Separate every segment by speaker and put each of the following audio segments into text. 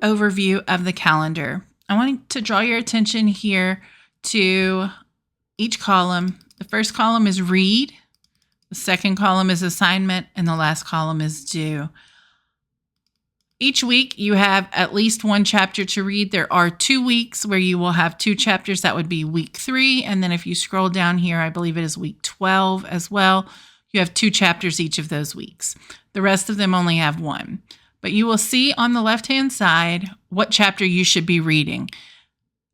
Speaker 1: overview of the calendar. I want to draw your attention here to each column. The first column is read, the second column is assignment, and the last column is due. Each week you have at least one chapter to read. There are 2 weeks where you will have 2 chapters. That would be week 3. And then if you scroll down here, I believe it is week 12 as well. You have 2 chapters each of those weeks. The rest of them only have 1. But you will see on the left-hand side what chapter you should be reading.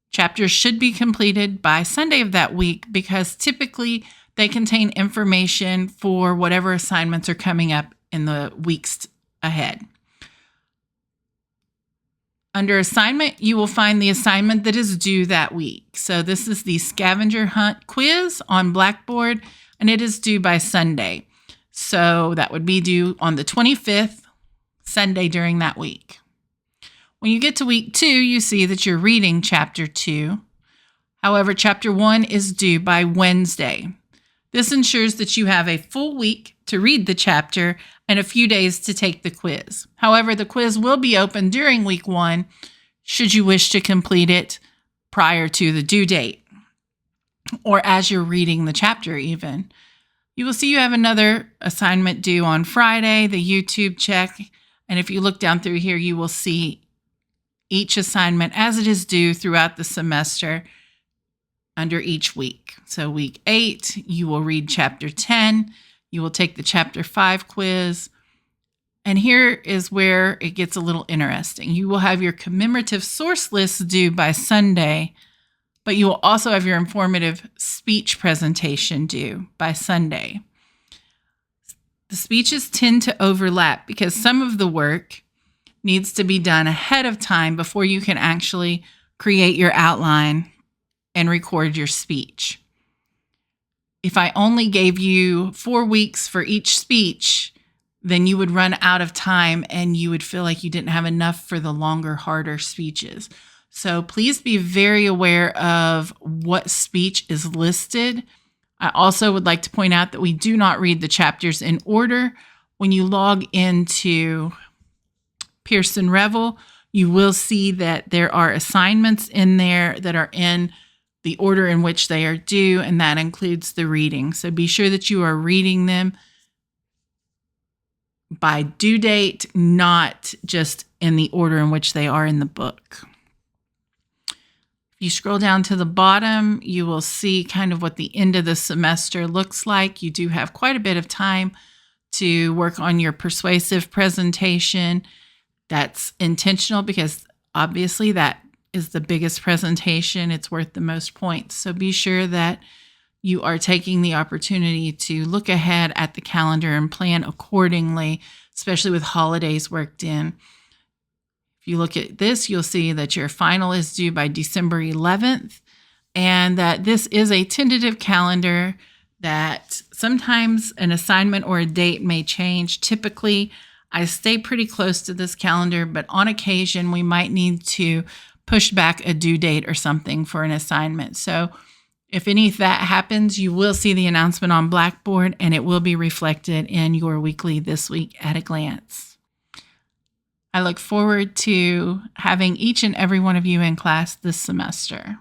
Speaker 1: Chapters should be completed by Sunday of that week because typically they contain information for whatever assignments are coming up in the weeks ahead. Under assignment, you will find the assignment that is due that week. So this is the scavenger hunt quiz on Blackboard, and it is due by Sunday. So that would be due on the 25th, Sunday during that week. When you get to week 2, you see that you're reading chapter 2. However, chapter 1 is due by Wednesday. This ensures that you have a full week to read the chapter and a few days to take the quiz. However, the quiz will be open during week 1 should you wish to complete it prior to the due date or as you're reading the chapter even. You will see you have another assignment due on Friday, the YouTube check. And if you look down through here, you will see each assignment as it is due throughout the semester under each week. So week 8, you will read chapter 10. You will take the chapter 5 quiz. And here is where it gets a little interesting. You will have your commemorative source list due by Sunday, but you will also have your informative speech presentation due by Sunday. The speeches tend to overlap because some of the work needs to be done ahead of time before you can actually create your outline and record your speech. If I only gave you 4 weeks for each speech, then you would run out of time and you would feel like you didn't have enough for the longer, harder speeches. So please be very aware of what speech is listed. I also would like to point out that we do not read the chapters in order. When you log into Pearson Revel, you will see that there are assignments in there that are in the order in which they are due, and that includes the reading. So be sure that you are reading them by due date, not just in the order in which they are in the book. If you scroll down to the bottom, you will see kind of what the end of the semester looks like. You do have quite a bit of time to work on your persuasive presentation. That's intentional because obviously that is the biggest presentation. It's worth the most points. So be sure that you are taking the opportunity to look ahead at the calendar and plan accordingly, especially with holidays worked in. If you look at this, you'll see that your final is due by December 11th, and that this is a tentative calendar that sometimes an assignment or a date may change. Typically, I stay pretty close to this calendar, but on occasion, we might need to push back a due date or something for an assignment. So if any of that happens, you will see the announcement on Blackboard and it will be reflected in your weekly This Week at a Glance. I look forward to having each and every one of you in class this semester.